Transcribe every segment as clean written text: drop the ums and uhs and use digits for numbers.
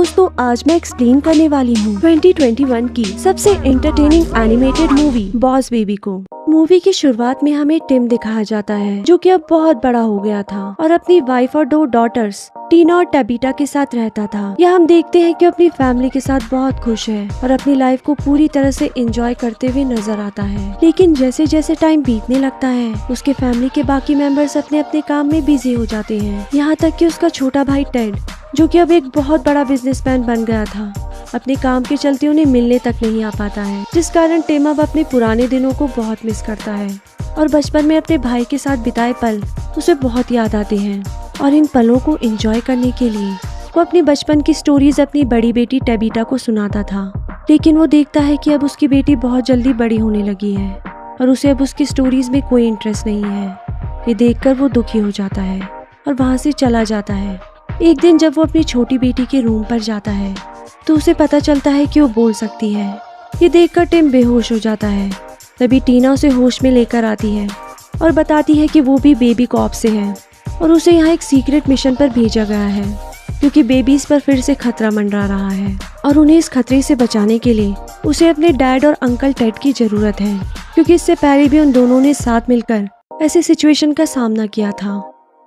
दोस्तों आज मैं एक्सप्लेन करने वाली हूँ 2021 की सबसे entertaining animated movie boss baby को। मूवी की शुरुआत में हमें टिम दिखाया जाता है जो कि अब बहुत बड़ा हो गया था और अपनी वाइफ और 2 डॉटर्स टीना और टैबिटा के साथ रहता था। यह हम देखते हैं कि अपनी फैमिली के साथ बहुत खुश है और अपनी लाइफ को पूरी तरह से एंजॉय करते हुए नजर आता है। लेकिन जैसे जैसे टाइम बीतने लगता है उसके फैमिली के बाकी मेंबर्स अपने अपने काम में बिजी हो जाते हैं। यहाँ तक कि उसका छोटा भाई टेड जो कि अब एक बहुत बड़ा बिजनेसमैन बन गया था, अपने काम के चलते उन्हें मिलने तक नहीं आ पाता है, जिस कारण टिम अब अपने पुराने दिनों को बहुत मिस करता है और बचपन में अपने भाई के साथ बिताए पल उसे बहुत याद आते हैं। और इन पलों को एंजॉय करने के लिए वो अपने बचपन की स्टोरीज अपनी बड़ी बेटी टैबिटा को सुनाता था। लेकिन वो देखता है कि अब उसकी बेटी बहुत जल्दी बड़ी होने लगी है और उसे अब उसकी स्टोरीज में कोई इंटरेस्ट नहीं है। ये देखकर वो दुखी हो जाता है और वहाँ से चला जाता है। एक दिन जब वो अपनी छोटी बेटी के रूम पर जाता है तो उसे पता चलता है कि वो बोल सकती है। ये देखकर टिम बेहोश हो जाता है। तभी टीना उसे होश में लेकर आती है और बताती है कि वो भी बेबी कॉप से है और उसे यहाँ एक सीक्रेट मिशन पर भेजा गया है क्योंकि बेबीज पर फिर से खतरा मंडरा रहा है और उन्हें इस खतरे से बचाने के लिए उसे अपने डैड और अंकल टेड की जरूरत है, क्योंकि इससे पहले भी उन दोनों ने साथ मिलकर ऐसे सिचुएशन का सामना किया था।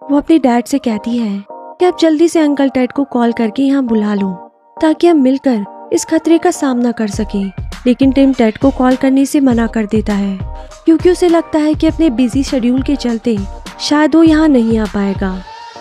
वो अपने डैड से कहती है कि आप जल्दी से अंकल टेड को कॉल करके यहाँ बुला लो ताकि हम मिलकर इस खतरे का सामना कर सकें। लेकिन टिम टेड को कॉल करने से मना कर देता है क्योंकि उसे लगता है कि अपने बिजी शेड्यूल के चलते शायद वो यहाँ नहीं आ पाएगा।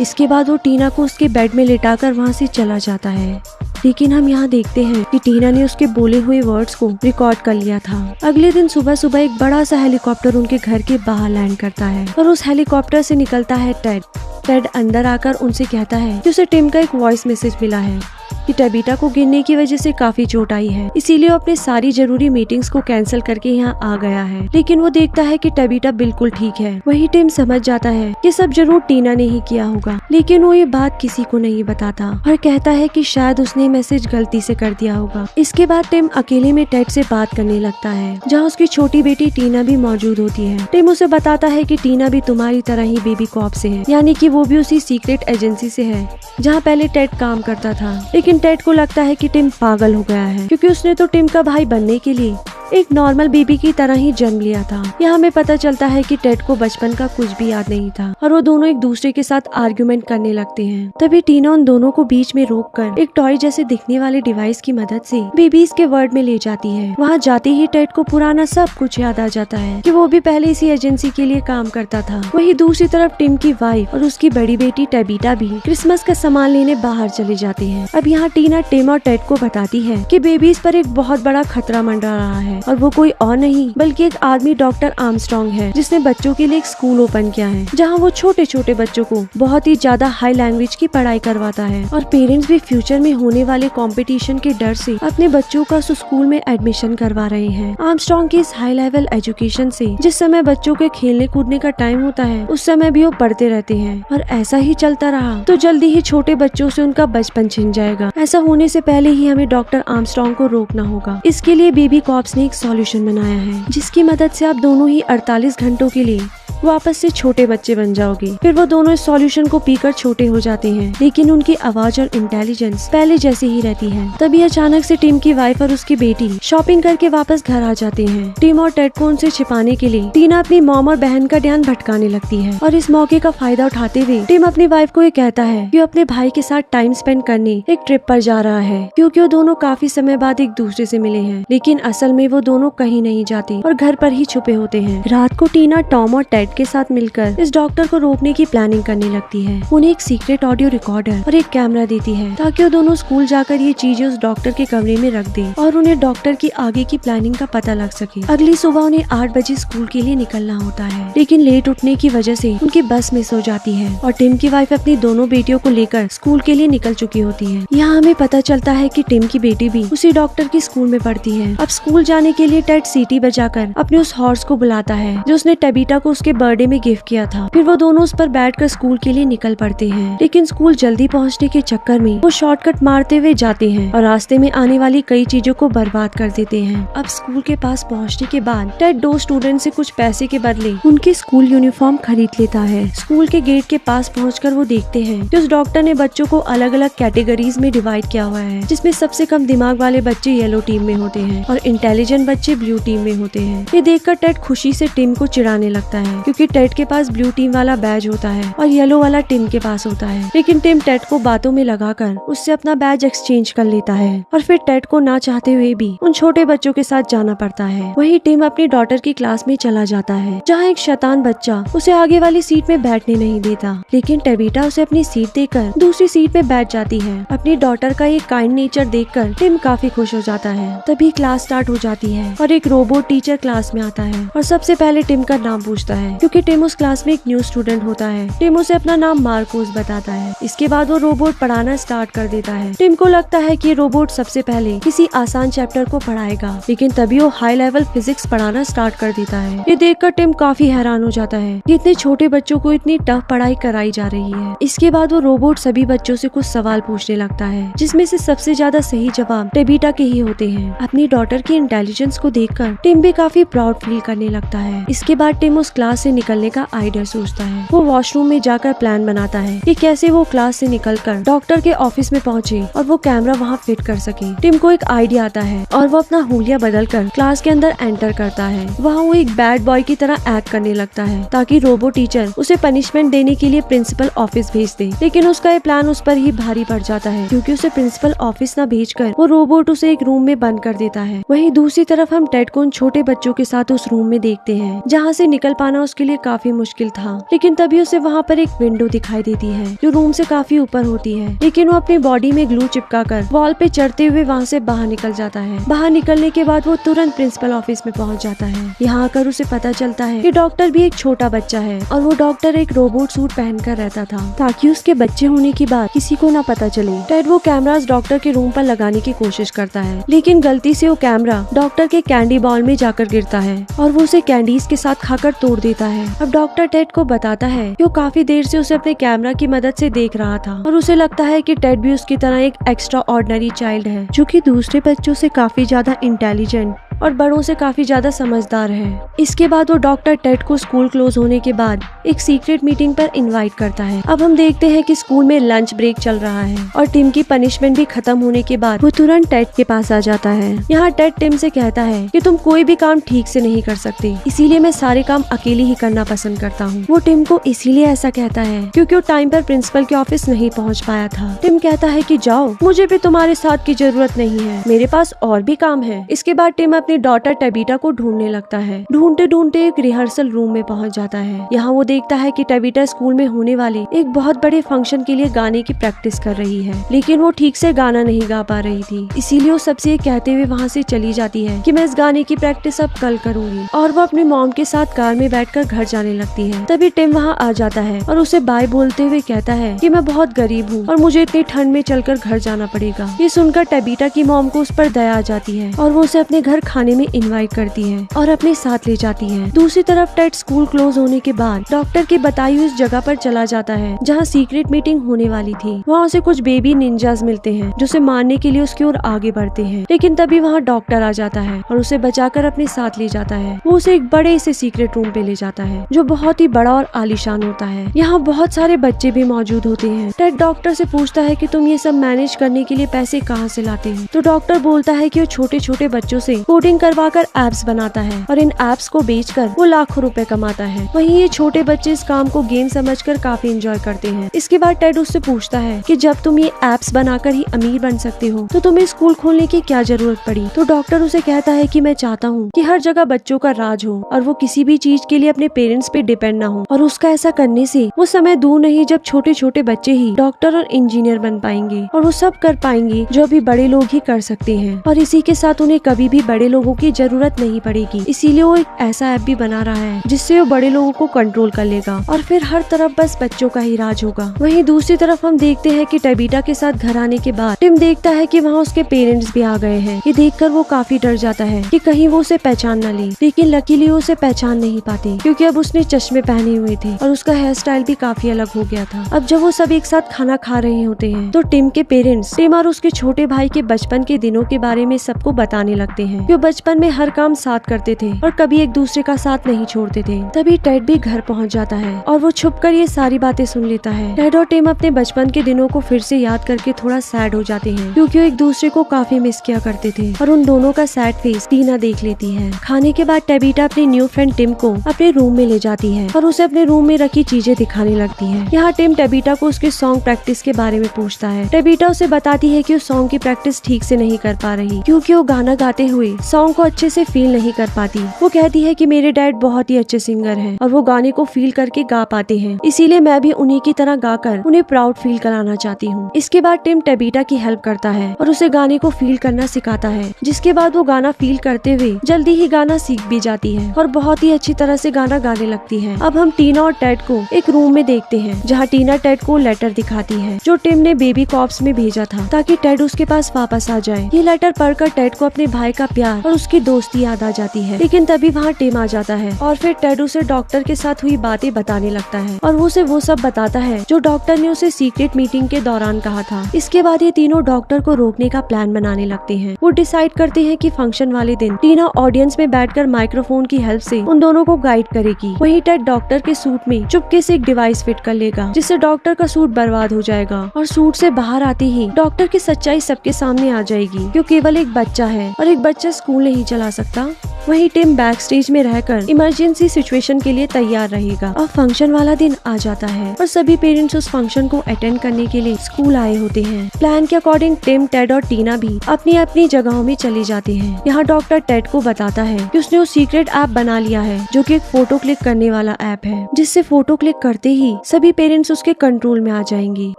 इसके बाद वो टीना को उसके बेड में लेटाकर वहाँ से चला जाता है। लेकिन हम यहाँ देखते हैं कि टीना ने उसके बोले हुए वर्ड्स को रिकॉर्ड कर लिया था। अगले दिन सुबह सुबह एक बड़ा सा हेलीकॉप्टर उनके घर के बाहर लैंड करता है और उस हेलीकॉप्टर से निकलता है टेड। टेड अंदर आकर उनसे कहता है कि उसे टिम का एक वॉइस मैसेज मिला है कि टैबिटा को गिरने की वजह से काफी चोट आई है, इसीलिए वो अपने सारी जरूरी मीटिंग्स को कैंसिल करके यहाँ आ गया है। लेकिन वो देखता है कि टैबिटा बिल्कुल ठीक है। वही टिम समझ जाता है कि सब जरूर टीना ने ही किया होगा, लेकिन वो ये बात किसी को नहीं बताता और कहता है कि शायद उसने मैसेज गलती से कर दिया होगा। इसके बाद टिम अकेले में टेड से बात करने लगता है जहाँ उसकी छोटी बेटी टीना भी मौजूद होती है। टिम उसे बताता है कि टीना भी तुम्हारी तरह ही बेबी कॉप से है, यानी कि वो भी उसी सीक्रेट एजेंसी से है जहाँ पहले टेड काम करता था। लेकिन टेड को लगता है कि टिम पागल हो गया है क्योंकि उसने तो टिम का भाई बनने के लिए एक नॉर्मल बेबी की तरह ही जन्म लिया था। यहाँ हमें पता चलता है कि टेड को बचपन का कुछ भी याद नहीं था और वो दोनों एक दूसरे के साथ आर्ग्यूमेंट करने लगते हैं। तभी टीना उन दोनों को बीच में रोककर एक टॉय जैसे दिखने वाले डिवाइस की मदद से बेबीज के वर्ल्ड में ले जाती है। वहाँ जाते ही टेड को पुराना सब कुछ याद आ जाता है कि वो भी पहले इसी एजेंसी के लिए काम करता था। वहीं दूसरी तरफ टिम की वाइफ और उसकी बड़ी बेटी टैबिटा भी क्रिसमस का सामान लेने बाहर चले जाते हैं। अब यहाँ टीना टिम और टेड को बताती है कि बेबीज पर एक बहुत बड़ा खतरा मंडरा रहा है और वो कोई और नहीं बल्कि एक आदमी डॉक्टर आर्मस्ट्रांग है जिसने बच्चों के लिए एक स्कूल ओपन किया है जहां वो छोटे छोटे बच्चों को बहुत ही ज्यादा हाई लैंग्वेज की पढ़ाई करवाता है और पेरेंट्स भी फ्यूचर में होने वाले कंपटीशन के डर से अपने बच्चों का उस स्कूल में एडमिशन करवा रहे हैं। आर्मस्ट्रांग की इस हाई लेवल एजुकेशन से जिस समय बच्चों के खेलने कूदने का टाइम होता है उस समय भी वो पढ़ते रहते हैं और ऐसा ही चलता रहा तो जल्दी ही छोटे बच्चों से उनका बचपन छिन जाएगा। ऐसा होने से पहले ही हमें डॉक्टर आर्मस्ट्रांग को रोकना होगा। इसके लिए बेबी कॉप्स ने एक सॉल्यूशन बनाया है जिसकी मदद से आप दोनों ही 48 घंटों के लिए वापस से छोटे बच्चे बन जाओगे। फिर वो दोनों इस सॉल्यूशन को पीकर छोटे हो जाते हैं, लेकिन उनकी आवाज और इंटेलिजेंस पहले जैसी ही रहती है। तभी अचानक से टिम की वाइफ और उसकी बेटी शॉपिंग करके वापस घर आ जाते हैं। टिम और टेड को उनसे छिपाने के लिए टीना अपनी मॉम और बहन का ध्यान भटकाने लगती है और इस मौके का फायदा उठाते हुए टिम अपनी वाइफ को ये कहता है कि वो अपने भाई के साथ टाइम स्पेंड करने एक ट्रिप पर जा रहा है क्योंकि वो दोनों काफी समय बाद एक दूसरे से मिले हैं। लेकिन असल में वो दोनों कहीं नहीं जाते और घर पर ही छुपे होते हैं। रात को टीना टॉम और टेड के साथ मिलकर इस डॉक्टर को रोकने की प्लानिंग करने लगती है। उन्हें एक सीक्रेट ऑडियो रिकॉर्डर और एक कैमरा देती है ताकि वो दोनों स्कूल जाकर ये चीजें उस डॉक्टर के कमरे में रख दें और उन्हें डॉक्टर की आगे की प्लानिंग का पता लग सके। अगली सुबह उन्हें 8 बजे स्कूल के लिए निकलना होता है, लेकिन लेट उठने की वजह से उनकी बस मिस हो जाती है और टिम की वाइफ अपनी दोनों बेटियों को लेकर स्कूल के लिए निकल चुकी होती है। यहाँ हमें पता चलता है कि टिम की बेटी भी उसी डॉक्टर की स्कूल में पढ़ती है। अब स्कूल जाने निकलने के लिए टेड सीटी बजाकर अपने उस हॉर्स को बुलाता है जो उसने टेबिटा को उसके बर्थडे में गिफ्ट किया था। फिर वो दोनों उस पर बैठकर स्कूल के लिए निकल पड़ते हैं, लेकिन स्कूल जल्दी पहुंचने के चक्कर में वो शॉर्टकट मारते हुए जाते हैं और रास्ते में आने वाली कई चीजों को बर्बाद कर देते हैं। अब स्कूल के पास पहुंचने के बाद टेड 2 स्टूडेंट से कुछ पैसे के बदले उनकी स्कूल यूनिफॉर्म खरीद लेता है। स्कूल के गेट के पास पहुंचकर वो देखते हैं कि उस डॉक्टर ने बच्चों को अलग अलग कैटेगरीज में डिवाइड किया हुआ है, जिसमें सबसे कम दिमाग वाले बच्चे येलो टीम में होते हैं और इंटेलिजेंट बच्चे ब्लू टीम में होते हैं। ये देखकर टेड खुशी से टिम को चिढ़ाने लगता है, क्योंकि टेड के पास ब्लू टीम वाला बैज होता है और येलो वाला टिम के पास होता है। लेकिन टिम टेड को बातों में लगाकर उससे अपना बैज एक्सचेंज कर लेता है और फिर टेड को ना चाहते हुए भी उन छोटे बच्चों के साथ जाना पड़ता है। वहीं टिम अपनी डॉटर की क्लास में चला जाता है, जहाँ एक शैतान बच्चा उसे आगे वाली सीट में बैठने नहीं देता, लेकिन टेबिटा उसे अपनी सीट देकर दूसरी सीट में बैठ जाती है। अपनी डॉटर का ये काइंड नेचर देखकर टिम काफी खुश हो जाता है। तभी क्लास स्टार्ट हो जाती है और एक रोबोट टीचर क्लास में आता है और सबसे पहले टिम का नाम पूछता है, क्योंकि टिम उस क्लास में एक न्यू स्टूडेंट होता है। टिम उसे अपना नाम मार्कोस बताता है। इसके बाद वो रोबोट पढ़ाना स्टार्ट कर देता है। टिम को लगता है कि रोबोट सबसे पहले किसी आसान चैप्टर को पढ़ाएगा, लेकिन तभी वो हाई लेवल फिजिक्स पढ़ाना स्टार्ट कर देता है। ये देखकर टिम काफी हैरान हो जाता है कि इतने छोटे बच्चों को इतनी टफ पढ़ाई कराई जा रही है। इसके बाद वो रोबोट सभी बच्चों से कुछ सवाल पूछने लगता है, जिसमें से सबसे ज्यादा सही जवाब टेबिटा के ही होते हैं। अपनी डॉटर की इंटेलिजेंस को देखकर टिम भी काफी प्राउड फील करने लगता है। इसके बाद टिम उस क्लास से निकलने का आइडिया सोचता है। वो वॉशरूम में जाकर प्लान बनाता है कि कैसे वो क्लास से निकलकर डॉक्टर के ऑफिस में पहुंचे और वो कैमरा वहाँ फिट कर सके। टिम को एक आइडिया आता है और वो अपना हुलिया बदलकर क्लास के अंदर एंटर करता है। वहाँ वो एक बैड बॉय की तरह एक्ट करने लगता है ताकि रोबो टीचर उसे पनिशमेंट देने के लिए प्रिंसिपल ऑफिस भेज दे। लेकिन उसका ये प्लान उस पर ही भारी पड़ जाता है, क्योंकि उसे प्रिंसिपल ऑफिस न भेजकर वो रोबोट उसे एक रूम में बंद कर देता है। वहीं दूसरी तरफ हम टेड को उन छोटे बच्चों के साथ उस रूम में देखते हैं, जहाँ से निकल पाना उसके लिए काफी मुश्किल था। लेकिन तभी उसे वहाँ पर एक विंडो दिखाई देती है जो रूम से काफी ऊपर होती है, लेकिन वो अपनी बॉडी में ग्लू चिपका कर वॉल पे चढ़ते हुए वहाँ से बाहर निकल जाता है। बाहर निकलने के बाद वो तुरंत प्रिंसिपल ऑफिस में पहुँच जाता है। यहाँ आकर उसे पता चलता है कि डॉक्टर भी एक छोटा बच्चा है और वो डॉक्टर एक रोबोट सूट पहनकर रहता था ताकि उसके बच्चे होने की बात किसी को न पता चले। टेड वो कैमरास डॉक्टर के रूम पर लगाने की कोशिश करता है, लेकिन गलती से वो कैमरा डॉक्टर के कैंडी बॉल में जाकर गिरता है और वो उसे कैंडीज के साथ खाकर तोड़ देता है। अब डॉक्टर टेड को बताता है कि वो काफी देर से उसे अपने कैमरा की मदद से देख रहा था और उसे लगता है कि टेड भी उसकी तरह एक एक्स्ट्रा ऑर्डिनरी चाइल्ड है, जो कि दूसरे बच्चों से काफी ज्यादा इंटेलिजेंट और बड़ों से काफी ज्यादा समझदार है। इसके बाद वो डॉक्टर टेड को स्कूल क्लोज होने के बाद एक सीक्रेट मीटिंग पर इनवाइट करता है। अब हम देखते हैं कि स्कूल में लंच ब्रेक चल रहा है और टिम की पनिशमेंट भी खत्म होने के बाद वो तुरंत टेड के पास आ जाता है। यहाँ टेड टिम से कहता है कि तुम कोई भी काम ठीक से नहीं कर सकते, इसीलिए मैं सारे काम अकेले ही करना पसंद करता हूँ। वो टिम को इसीलिए ऐसा कहता है क्योंकि वो टाइम पर प्रिंसिपल के ऑफिस नहीं पहुँच पाया था। टिम कहता है कि जाओ, मुझे भी तुम्हारे साथ की जरूरत नहीं है, मेरे पास और भी काम है। इसके बाद टिम अपनी डॉटर टेबिटा को ढूंढने लगता है। ढूंढते ढूंढते एक रिहर्सल रूम में पहुंच जाता है। यहाँ वो देखता है कि टेबिटा स्कूल में होने वाले एक बहुत बड़े फंक्शन के लिए गाने की प्रैक्टिस कर रही है, लेकिन वो ठीक से गाना नहीं गा पा रही थी। इसीलिए वो सबसे कहते हुए वहाँ से चली जाती है कि मैं इस गाने की प्रैक्टिस अब कल करूंगी, और वो अपनी मॉम के साथ कार में बैठकर घर जाने लगती है। तभी टिम वहाँ आ जाता है और उसे बाय बोलते हुए कहता है कि मैं बहुत गरीब हूँ और मुझे इतनी ठंड में चलकर घर जाना पड़ेगा। ये सुनकर टेबिटा की मॉम को उस पर दया आ जाती है और वो उसे अपने घर खाने में इनवाइट करती है और अपने साथ ले जाती है। दूसरी तरफ टेड स्कूल क्लोज होने के बाद डॉक्टर की बताई हुई उस जगह पर चला जाता है जहाँ सीक्रेट मीटिंग होने वाली थी। वहाँ उसे कुछ बेबी निंजास मिलते हैं जो उसे मारने के लिए उसकी ओर आगे बढ़ते हैं, लेकिन तभी वहाँ डॉक्टर आ जाता है और उसे बचाकर अपने साथ ले जाता है। वो उसे एक बड़े से सीक्रेट रूम पे ले जाता है जो बहुत ही बड़ा और आलीशान होता है। यहाँ बहुत सारे बच्चे भी मौजूद होते हैं। टेड डॉक्टर से पूछता है कि तुम ये सब मैनेज करने के लिए पैसे कहाँ से लाते हो? तो डॉक्टर बोलता है कि वो छोटे छोटे बच्चों से कोडिंग करवाकर एप्स बनाता है और इन एप्स को बेचकर वो लाखों रुपए कमाता है। वहीं ये छोटे बच्चे इस काम को गेम समझकर काफी एंजॉय करते हैं। इसके बाद टेड उससे पूछता है कि जब तुम ये एप्स बनाकर ही अमीर बन सकते हो तो तुम्हें स्कूल खोलने की क्या जरूरत पड़ी? तो डॉक्टर उसे कहता है कि मैं चाहता हूँ कि हर जगह बच्चों का राज हो और वो किसी भी चीज के लिए अपने पेरेंट्स पे डिपेंड ना हो, और उसका ऐसा करने से वो समय दूर नहीं जब छोटे छोटे बच्चे ही डॉक्टर और इंजीनियर बन पाएंगे और वो सब कर पाएंगे जो अभी बड़े लोग ही कर सकते हैं, और इसी के साथ उन्हें कभी भी बड़े लोग लोगों की जरूरत नहीं पड़ेगी, इसीलिए वो एक ऐसा ऐप भी बना रहा है जिससे वो बड़े लोगों को कंट्रोल कर लेगा और फिर हर तरफ बस बच्चों का ही राज होगा। वहीं दूसरी तरफ हम देखते हैं कि टेबिटा के साथ घर आने के बाद टिम देखता है कि वहाँ उसके पेरेंट्स भी आ गए हैं। ये देखकर वो काफी डर जाता है कि कहीं वो उसे पहचान न ले, लेकिन लकीली वो उसे पहचान नहीं पाते क्योंकि अब उसने चश्मे पहने हुए थे और उसका हेयर स्टाइल भी काफी अलग हो गया था। अब जब वो सब एक साथ खाना खा रहे होते हैं तो टिम के पेरेंट्स टिम और उसके छोटे भाई के बचपन के दिनों के बारे में सबको बताने लगते हैं। वो बचपन में हर काम साथ करते थे और कभी एक दूसरे का साथ नहीं छोड़ते थे। तभी टेड भी घर पहुंच जाता है और वो छुपकर ये सारी बातें सुन लेता है। टेड और टिम अपने बचपन के दिनों को फिर से याद करके थोड़ा सैड हो जाते हैं क्योंकि वो एक दूसरे को काफी मिस किया करते थे और उन दोनों का सैड फेस टीना देख लेती है। खाने के बाद टेबिटा अपने न्यू फ्रेंड टिम को अपने रूम में ले जाती है और उसे अपने रूम में रखी चीजें दिखाने लगती है। यहाँ टिम टेबिटा को उसके सॉन्ग प्रैक्टिस के बारे में पूछता है। टेबिटा उसे बताती है कि वो सॉन्ग की प्रैक्टिस ठीक से नहीं कर पा रही क्योंकि वो गाना गाते हुए सॉन्ग को अच्छे से फील नहीं कर पाती। वो कहती है कि मेरे डैड बहुत ही अच्छे सिंगर हैं और वो गाने को फील करके गा पाते हैं, इसीलिए मैं भी उन्हीं की तरह गाकर उन्हें प्राउड फील कराना चाहती हूँ। इसके बाद टिम टेबिटा की हेल्प करता है और उसे गाने को फील करना सिखाता है, जिसके बाद वो गाना फील करते हुए जल्दी ही गाना सीख भी जाती है और बहुत ही अच्छी तरह से गाना गाने लगती है। अब हम टीना और टेड को एक रूम में देखते हैं जहाँ टीना टेड को लेटर दिखाती है जो टिम ने बेबी कॉप्स में भेजा था ताकि टेड उसके पास वापस आ जाए। ये लेटर पढ़कर टेड को अपने भाई का प्यार और उसकी दोस्ती याद आ जाती है, लेकिन तभी वहाँ टिम आ जाता है और फिर टेड उसे डॉक्टर के साथ हुई बातें बताने लगता है और वो उसे वो सब बताता है जो डॉक्टर ने उसे सीक्रेट मीटिंग के दौरान कहा था। इसके बाद ये तीनों डॉक्टर को रोकने का प्लान बनाने लगते हैं। वो डिसाइड करते हैं कि फंक्शन वाले दिन टीना ऑडियंस में बैठकर माइक्रोफोन की हेल्प से उन दोनों को गाइड करेगी। वहीं टेड डॉक्टर के सूट में चुपके से एक डिवाइस फिट कर लेगा जिससे डॉक्टर का सूट बर्बाद हो जाएगा और सूट से बाहर आते ही डॉक्टर की सच्चाई सबके सामने आ जाएगी कि वो केवल एक बच्चा है और एक बच्चा स्कूल नहीं चला सकता। वहीं टिम बैक स्टेज में रहकर इमरजेंसी सिचुएशन के लिए तैयार रहेगा। अब फंक्शन वाला दिन आ जाता है और सभी पेरेंट्स उस फंक्शन को अटेंड करने के लिए स्कूल आए होते हैं। प्लान के अकॉर्डिंग टिम, टेड और टीना भी अपनी अपनी जगहों में चले जाते हैं। यहाँ डॉक्टर टेड को बताता है कि उसने वो सीक्रेट ऐप बना लिया है जो कि एक फोटो क्लिक करने वाला ऐप है, जिससे फोटो क्लिक करते ही सभी पेरेंट्स उसके कंट्रोल में आ जाएंगे।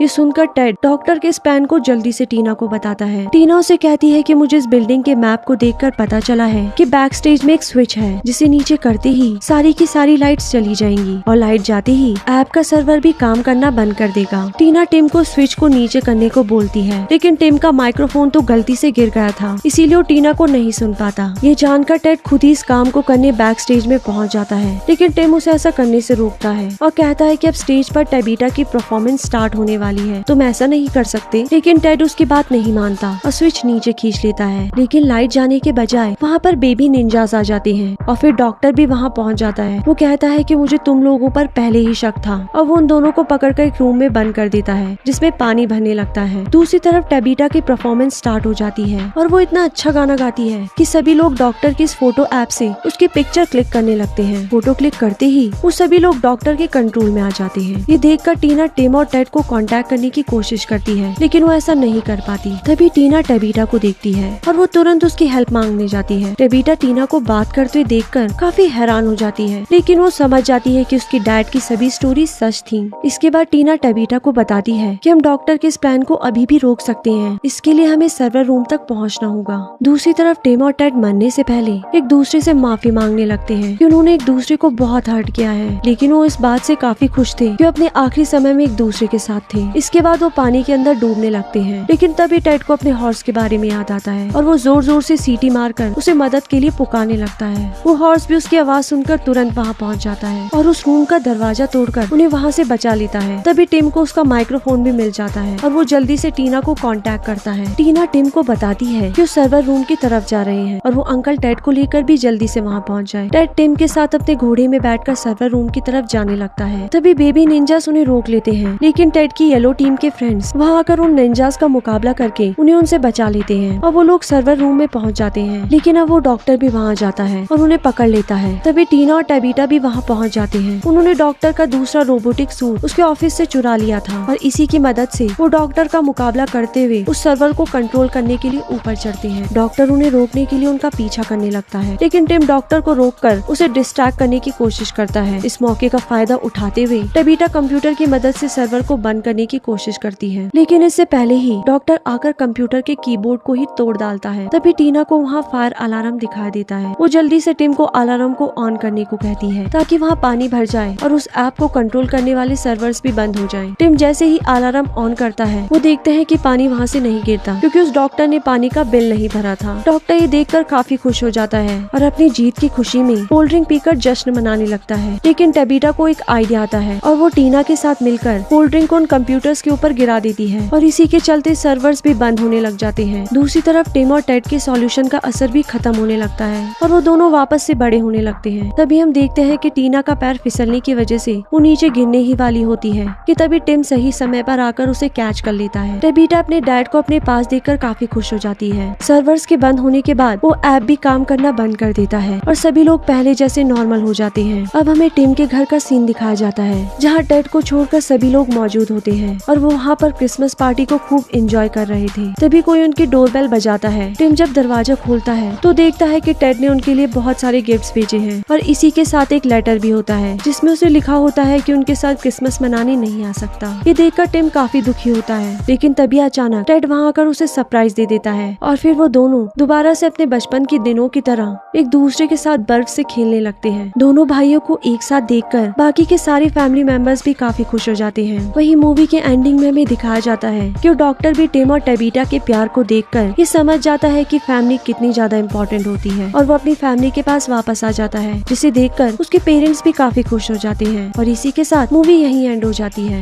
ये सुनकर टेड डॉक्टर के इस प्लान को जल्दी से टीना को बताता है। टीना उसे कहती है कि मुझे इस बिल्डिंग के मैप को देखकर पता चला है कि बैक स्टेज में एक स्विच है जिसे नीचे करते ही सारी की सारी लाइट्स चली जाएंगी और लाइट जाते ही ऐप का सर्वर भी काम करना बंद कर देगा। टीना टिम को स्विच को नीचे करने को बोलती है, लेकिन टिम का माइक्रोफोन तो गलती से गिर गया था, इसीलिए वो टीना को नहीं सुन पाता। ये जानकर टेड खुद ही इस काम को करने बैक स्टेज में पहुंच जाता है, लेकिन टिम उसे ऐसा करने से रोकता है और कहता है कि अब स्टेज पर टेबिटा की परफॉर्मेंस स्टार्ट होने वाली है, तुम ऐसा नहीं कर सकते। लेकिन टेड उसकी बात नहीं मानता और स्विच नीचे खींच लेता है, लेकिन लाइट जाने के बजाय वहाँ पर बेबी निंजास आ जाते हैं और फिर डॉक्टर भी वहाँ पहुँच जाता है। वो कहता है कि मुझे तुम लोगों पर पहले ही शक था और वो उन दोनों को पकड़कर एक रूम में बंद कर देता है जिसमें पानी भरने लगता है। दूसरी तरफ टेबिटा की परफॉर्मेंस स्टार्ट हो जाती है और वो इतना अच्छा गाना गाती है कि सभी लोग डॉक्टर की इस फोटो ऐप से उसकी पिक्चर क्लिक करने लगते हैं। फोटो क्लिक करते ही वो सभी लोग डॉक्टर के कंट्रोल में आ जाते हैं। ये देखकर टीना टिम और टेड को कांटेक्ट करने की कोशिश करती है, लेकिन वो ऐसा नहीं कर पाती। तभी टीना टेबिटा को देखती है और वो तुरंत उसकी हेल्प मांगने जाती है। टेबिटा टीना को बात करते हुए देखकर काफी हैरान हो जाती है, लेकिन वो समझ जाती है कि उसकी डैड की सभी स्टोरी सच थी। इसके बाद टीना टेबिटा को बताती है कि हम डॉक्टर के इस प्लान को अभी भी रोक सकते हैं, इसके लिए हमें सर्वर रूम तक पहुंचना होगा। दूसरी तरफ टिम और टेड मरने से पहले एक दूसरे से माफी मांगने लगते हैं कि उन्होंने एक दूसरे को बहुत हर्ट किया है, लेकिन वो इस बात से काफी खुश थे कि अपने आखिरी समय में एक दूसरे के साथ थे। इसके बाद वो पानी के अंदर डूबने लगते हैं, लेकिन तभी टेड को अपने हॉर्स के बारे में याद आता है और वो जोर जोर से सीटी मारकर उसे मदद के लिए पुकारने लगता है। वो हॉर्स भी उसकी आवाज सुनकर तुरंत वहाँ पहुँच जाता है और उस रूम का दरवाजा तोड़कर उन्हें वहाँ से बचा लेता है। तभी टिम को उसका माइक्रोफोन भी मिल जाता है और वो जल्दी से टीना को कांटेक्ट करता है। टीना टिम को बताती है कि वो सर्वर रूम की तरफ जा रहे हैं और वो अंकल टेड को लेकर भी जल्दी से वहाँ पहुँच जाए। टेड टिम के साथ अपने घोड़े में बैठकर सर्वर रूम की तरफ जाने लगता है। तभी बेबी निंजास उन्हें रोक लेते हैं, लेकिन टेड की येलो टीम के फ्रेंड्स वहाँ आकर उन निंजास का मुकाबला करके उन्हें उनसे बचा लेते हैं और वो लोग सर्वर रूम में पहुँच जाते हैं। लेकिन अब वो डॉक्टर भी वहाँ वहाँ जाता है और उन्हें पकड़ लेता है। तभी टीना और टेबिटा भी वहाँ पहुँच जाते हैं। उन्होंने डॉक्टर का दूसरा रोबोटिक सूट उसके ऑफिस से चुरा लिया था और इसी की मदद से वो डॉक्टर का मुकाबला करते हुए उस सर्वर को कंट्रोल करने के लिए ऊपर चढ़ते हैं। डॉक्टर उन्हें रोकने के लिए उनका पीछा करने लगता है, लेकिन टिम डॉक्टर को रोककर उसे डिस्ट्रैक्ट करने की कोशिश करता है। इस मौके का फायदा उठाते हुए टेबिटा कंप्यूटर की मदद से सर्वर को बंद करने की कोशिश करती है, लेकिन इससे पहले ही डॉक्टर आकर कंप्यूटर के कीबोर्ड को ही तोड़ डालता है। तभी टीना को वहाँ फायर अलार्म दिखाई देता है। वो जल्दी से टिम को अलार्म को ऑन करने को कहती है ताकि वहाँ पानी भर जाए और उस ऐप को कंट्रोल करने वाले सर्वर्स भी बंद हो जाएं। टिम जैसे ही अलार्म ऑन करता है वो देखते हैं कि पानी वहाँ से नहीं गिरता क्योंकि उस डॉक्टर ने पानी का बिल नहीं भरा था। डॉक्टर ये देखकर काफी खुश हो जाता है और अपनी जीत की खुशी में कोल्ड ड्रिंक पीकर जश्न मनाने लगता है। लेकिन टेबिटा को एक आइडिया आता है और वो टीना के साथ मिलकर कोल्ड ड्रिंक को उन कंप्यूटर्स के ऊपर गिरा देती है और इसी के चलते सर्वर्स भी बंद होने लग जाते हैं। दूसरी तरफ टिम और टेड के सॉल्यूशन का असर भी खत्म होने लगता है और वो दोनों वापस से बड़े होने लगते हैं। तभी हम देखते हैं कि टीना का पैर फिसलने की वजह से वो नीचे गिरने ही वाली होती है कि तभी टिम सही समय पर आकर उसे कैच कर लेता है। टेबिटा अपने डैड को अपने पास देखकर काफी खुश हो जाती है। सर्वर्स के बंद होने के बाद वो ऐप भी काम करना बंद कर देता है और सभी लोग पहले जैसे नॉर्मल हो जाते हैं। अब हमें टिम के घर का सीन दिखाया जाता है जहाँ टेड को छोड़कर सभी लोग मौजूद होते हैं और वो वहाँ पर क्रिसमस पार्टी को खूब एंजॉय कर रहे थे। तभी कोई उनकी डोरबेल बजाता है। टिम जब दरवाजा खोलता है तो देखता है कि टेड ने उनके लिए बहुत सारे गिफ्ट्स भेजे हैं और इसी के साथ एक लेटर भी होता है जिसमें उसे लिखा होता है कि उनके साथ क्रिसमस मनाने नहीं आ सकता। ये देखकर टिम काफी दुखी होता है, लेकिन तभी अचानक टेड वहाँ आकर उसे सरप्राइज दे देता है और फिर वो दोनों दोबारा से अपने बचपन के दिनों की तरह एक दूसरे के साथ बर्फ से खेलने लगते हैं। दोनों भाइयों को एक साथ देखकर बाकी के सारे फैमिली मेंबर्स भी काफी खुश हो जाते हैं। वही मूवी के एंडिंग में हमें दिखाया जाता है कि डॉक्टर भी टिम और टेबिटा के प्यार को देखकर ये समझ जाता है कि फैमिली कितनी ज्यादा इम्पोर्टेंट होती है और वो अपनी फैमिली के पास वापस आ जाता है, जिसे देखकर उसके पेरेंट्स भी काफी खुश हो जाते हैं और इसी के साथ मूवी यहीं एंड हो जाती है।